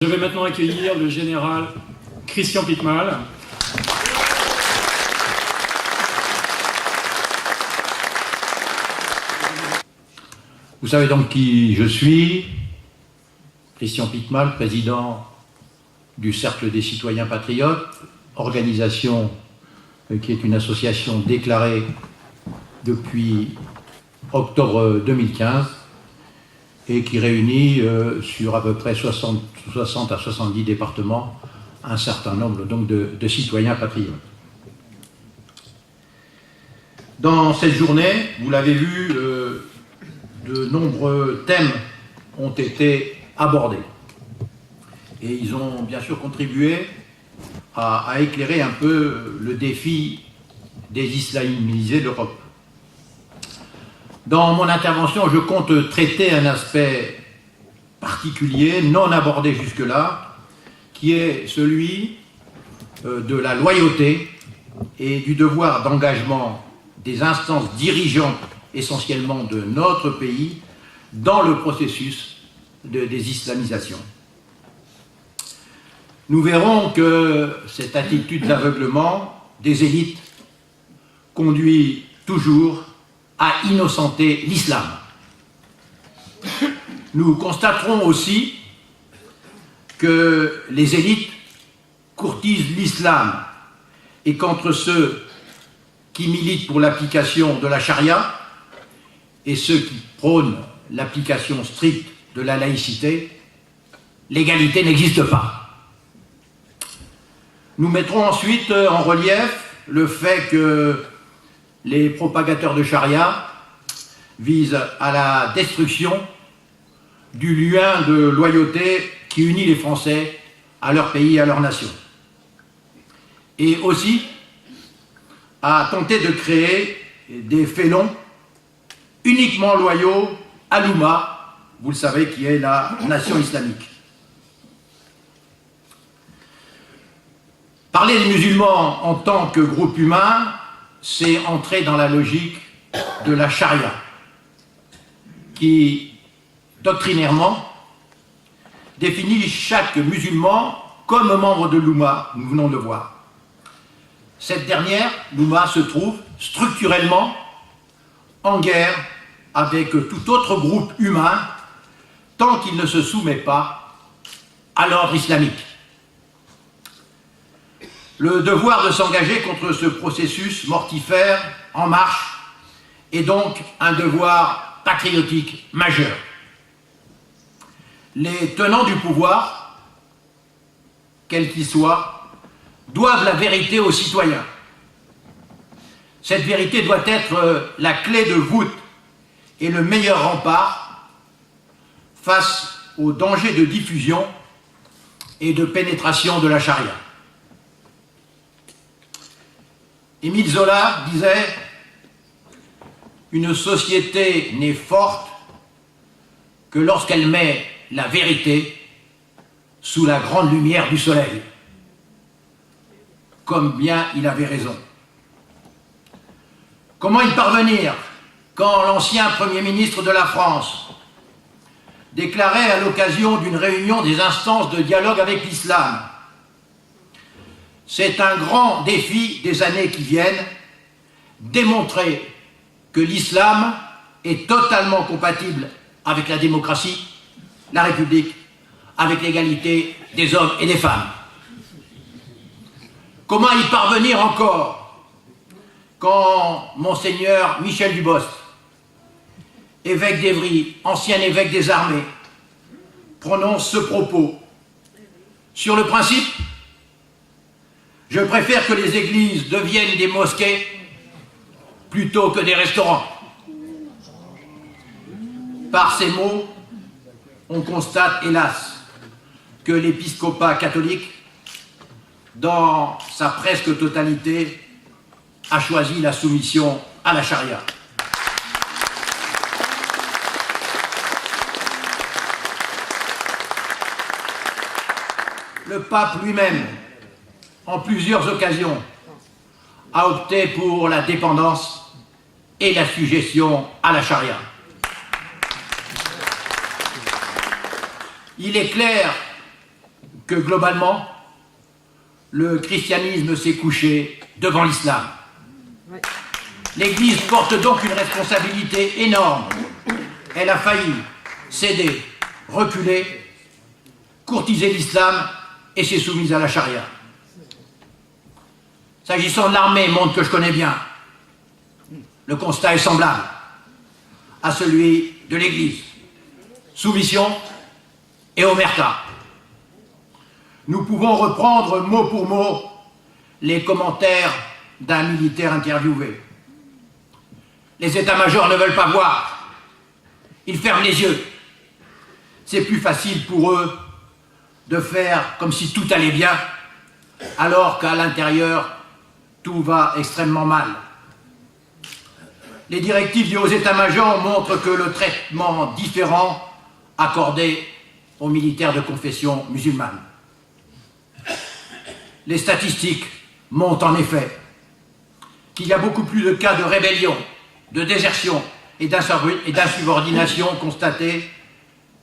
Je vais maintenant accueillir le général Christian Piquemal. Vous savez donc qui je suis, Christian Piquemal, président du Cercle des Citoyens Patriotes, organisation qui est une association déclarée depuis octobre 2015 et qui réunit sur à peu près 60 à 70 départements un certain nombre donc de citoyens patriotes. Dans cette journée, vous l'avez vu, de nombreux thèmes ont été abordés. Et ils ont bien sûr contribué à éclairer un peu le défi des islamisés d'Europe. Dans mon intervention, je compte traiter un aspect particulier, non abordé jusque-là, qui est celui de la loyauté et du devoir d'engagement des instances dirigeantes essentiellement de notre pays dans le processus de désislamisation. Nous verrons que cette attitude d'aveuglement des élites conduit toujours à innocenter l'islam. Nous constaterons aussi que les élites courtisent l'islam et qu'entre ceux qui militent pour l'application de la charia et ceux qui prônent l'application stricte de la laïcité, l'égalité n'existe pas. Nous mettrons ensuite en relief le fait que les propagateurs de charia visent à la destruction du lien de loyauté qui unit les Français à leur pays et à leur nation. Et aussi à tenter de créer des félons uniquement loyaux à l'Oumma, vous le savez, qui est la nation islamique. Parler des musulmans en tant que groupe humain, c'est entrer dans la logique de la charia, qui, doctrinairement, définit chaque musulman comme membre de l'Oumma, nous venons de le voir. Cette dernière, l'Oumma, se trouve structurellement en guerre avec tout autre groupe humain tant qu'il ne se soumet pas à l'ordre islamique. Le devoir de s'engager contre ce processus mortifère en marche est donc un devoir patriotique majeur. Les tenants du pouvoir, quels qu'ils soient, doivent la vérité aux citoyens. Cette vérité doit être la clé de voûte et le meilleur rempart face aux dangers de diffusion et de pénétration de la charia. Émile Zola disait « Une société n'est forte que lorsqu'elle met la vérité sous la grande lumière du soleil. » Comme bien il avait raison. Comment y parvenir quand l'ancien Premier ministre de la France déclarait à l'occasion d'une réunion des instances de dialogue avec l'islam: c'est un grand défi des années qui viennent, démontrer que l'islam est totalement compatible avec la démocratie, la République, avec l'égalité des hommes et des femmes. Comment y parvenir encore quand Monseigneur Michel Dubost, évêque d'Évry, ancien évêque des armées, prononce ce propos? Sur le principe, je préfère que les églises deviennent des mosquées plutôt que des restaurants. Par ces mots, on constate, hélas, que l'épiscopat catholique, dans sa presque totalité, a choisi la soumission à la charia. Le pape lui-même, en plusieurs occasions, a opté pour la dépendance et la sujétion à la charia. Il est clair que globalement, le christianisme s'est couché devant l'islam. L'Église porte donc une responsabilité énorme. Elle a failli céder, reculer, courtiser l'islam et s'est soumise à la charia. S'agissant de l'armée, monde que je connais bien, le constat est semblable à celui de l'Église. Soumission et omerta. Nous pouvons reprendre mot pour mot les commentaires d'un militaire interviewé. Les états-majors ne veulent pas voir. Ils ferment les yeux. C'est plus facile pour eux de faire comme si tout allait bien, alors qu'à l'intérieur, tout va extrêmement mal. Les directives dues aux états-majors montrent que le traitement différent accordé aux militaires de confession musulmane. Les statistiques montrent en effet qu'il y a beaucoup plus de cas de rébellion, de désertion et d'insubordination constatés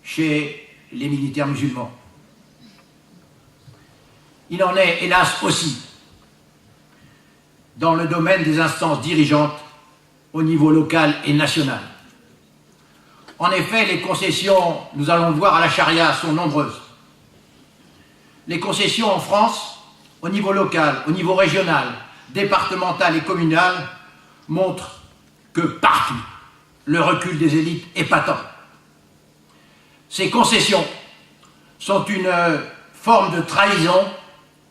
chez les militaires musulmans. Il en est, hélas, aussi dans le domaine des instances dirigeantes au niveau local et national. En effet, les concessions, nous allons le voir, à la charia sont nombreuses. Les concessions en France, au niveau local, au niveau régional, départemental et communal, montrent que partout, le recul des élites est patent. Ces concessions sont une forme de trahison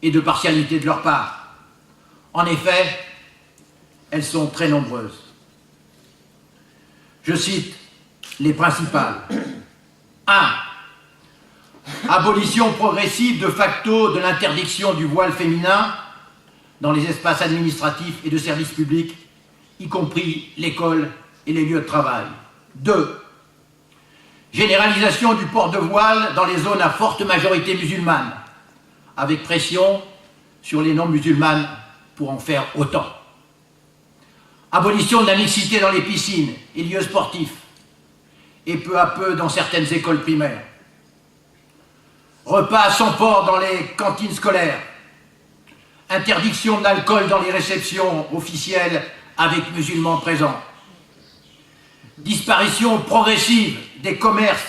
et de partialité de leur part. En effet, elles sont très nombreuses. Je cite les principales. 1. Abolition progressive de facto de l'interdiction du voile féminin dans les espaces administratifs et de services publics, y compris l'école et les lieux de travail. 2. Généralisation du port de voile dans les zones à forte majorité musulmane, avec pression sur les non-musulmanes pour en faire autant. Abolition de la mixité dans les piscines et lieux sportifs, et peu à peu dans certaines écoles primaires. Repas sans porc dans les cantines scolaires. Interdiction de l'alcool dans les réceptions officielles avec musulmans présents. Disparition progressive des commerces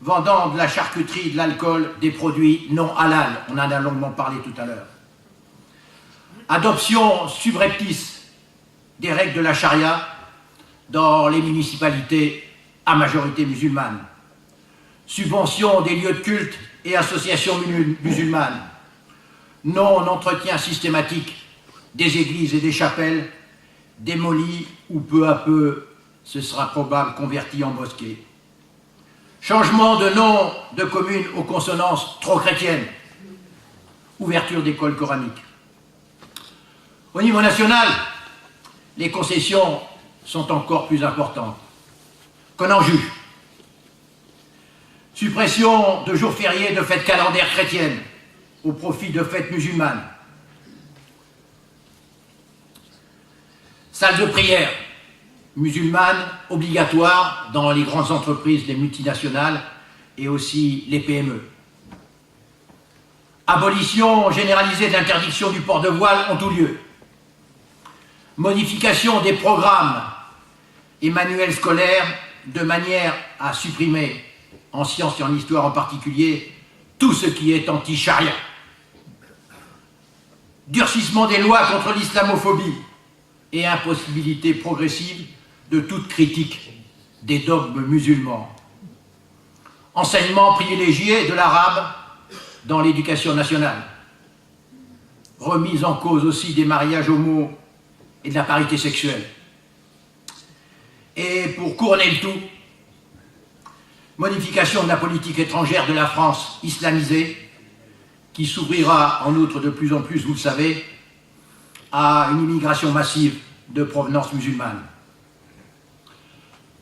vendant de la charcuterie, de l'alcool, des produits non halal. On en a longuement parlé tout à l'heure. Adoption subreptice des règles de la charia dans les municipalités à majorité musulmane. Subvention des lieux de culte et associations musulmanes. Non-entretien systématique des églises et des chapelles, démolies ou peu à peu, ce sera probable, converties en mosquées. Changement de nom de communes aux consonances trop chrétiennes. Ouverture d'écoles coraniques. Au niveau national, les concessions sont encore plus importantes. Qu'on en juge. Suppression de jours fériés de fêtes calendaires chrétiennes au profit de fêtes musulmanes. Salles de prière musulmanes obligatoires dans les grandes entreprises, les multinationales et aussi les PME. Abolition généralisée de l'interdiction du port de voile en tout lieu. Modification des programmes et manuels scolaires de manière à supprimer, en sciences et en histoire en particulier, tout ce qui est anti-charia. Durcissement des lois contre l'islamophobie et impossibilité progressive de toute critique des dogmes musulmans. Enseignement privilégié de l'arabe dans l'éducation nationale. Remise en cause aussi des mariages homo et de la parité sexuelle. Et pour couronner le tout, modification de la politique étrangère de la France islamisée, qui s'ouvrira en outre de plus en plus, vous le savez, à une immigration massive de provenance musulmane.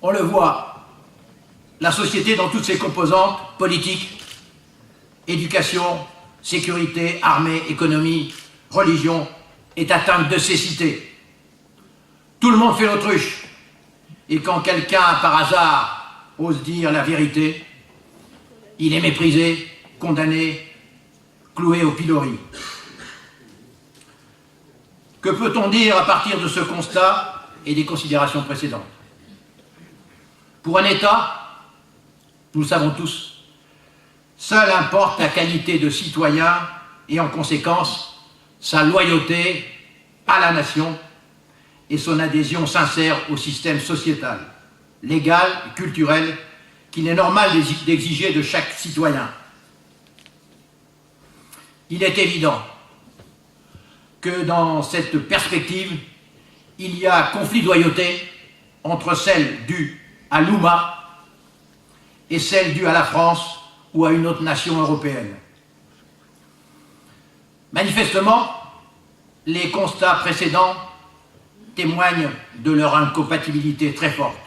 On le voit, la société dans toutes ses composantes, politique, éducation, sécurité, armée, économie, religion, est atteinte de cécité. Tout le monde fait l'autruche. Et quand quelqu'un, par hasard, ose dire la vérité, il est méprisé, condamné cloués au pilori. Que peut-on dire à partir de ce constat et des considérations précédentes? Pour un État, nous le savons tous, seule importe la qualité de citoyen et en conséquence sa loyauté à la nation et son adhésion sincère au système sociétal, légal et culturel qu'il est normal d'exiger de chaque citoyen. Il est évident que dans cette perspective, il y a conflit de loyauté entre celle due à l'Oumma et celle due à la France ou à une autre nation européenne. Manifestement, les constats précédents témoignent de leur incompatibilité très forte.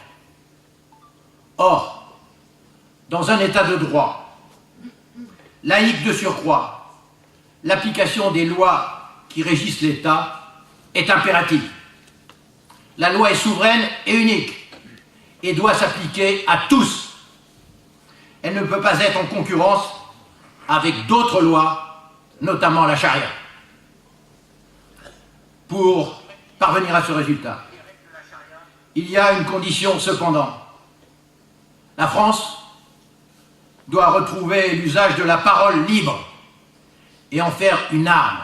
Or, dans un état de droit, laïque de surcroît, l'application des lois qui régissent l'État est impérative. La loi est souveraine et unique et doit s'appliquer à tous. Elle ne peut pas être en concurrence avec d'autres lois, notamment la charia. Pour parvenir à ce résultat, il y a une condition cependant. La France doit retrouver l'usage de la parole libre et en faire une arme.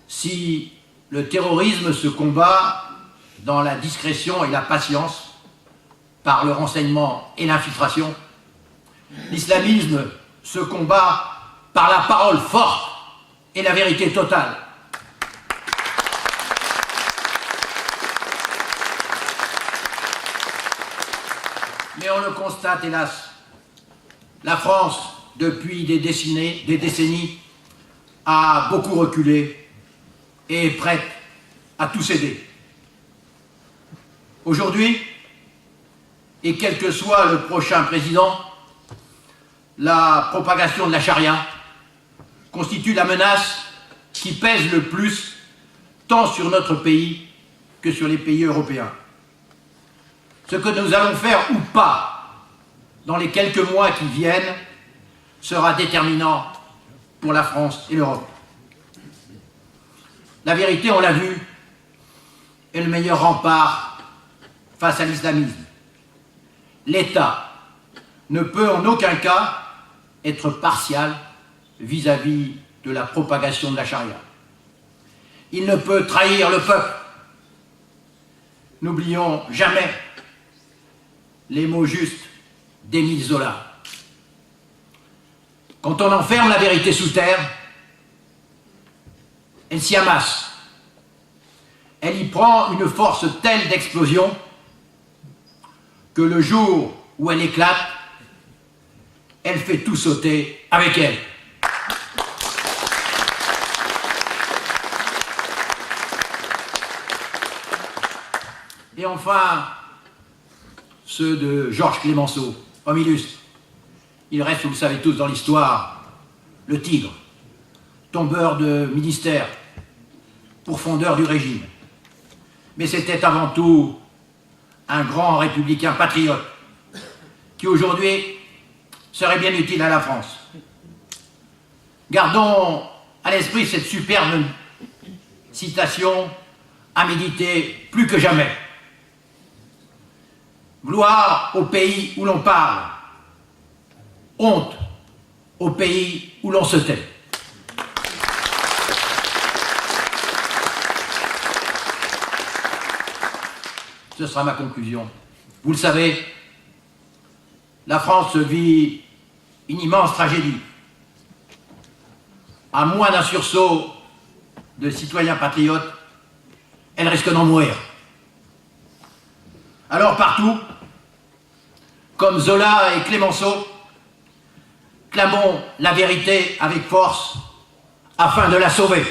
Si le terrorisme se combat dans la discrétion et la patience, par le renseignement et l'infiltration, l'islamisme se combat par la parole forte et la vérité totale. Mais on le constate, hélas, la France, depuis des décennies, a beaucoup reculé et est prête à tout céder. Aujourd'hui, et quel que soit le prochain président, la propagation de la charia constitue la menace qui pèse le plus tant sur notre pays que sur les pays européens. Ce que nous allons faire ou pas dans les quelques mois qui viennent sera déterminant pour la France et l'Europe. La vérité, on l'a vu, est le meilleur rempart face à l'islamisme. L'État ne peut en aucun cas être partial vis-à-vis de la propagation de la charia. Il ne peut trahir le peuple. N'oublions jamais les mots justes d'Émile Zola. Quand on enferme la vérité sous terre, elle s'y amasse. Elle y prend une force telle d'explosion que le jour où elle éclate, elle fait tout sauter avec elle. Et enfin, ceux de Georges Clemenceau, homme illustre. Il reste, vous le savez tous dans l'histoire, le tigre, tombeur de ministère, pourfendeur du régime. Mais c'était avant tout un grand républicain patriote qui aujourd'hui serait bien utile à la France. Gardons à l'esprit cette superbe citation à méditer plus que jamais. Gloire au pays où l'on parle, honte au pays où l'on se tait. Ce sera ma conclusion. Vous le savez, la France vit une immense tragédie. À moins d'un sursaut de citoyens patriotes, elle risque d'en mourir. Alors partout, comme Zola et Clemenceau, clamons la vérité avec force afin de la sauver.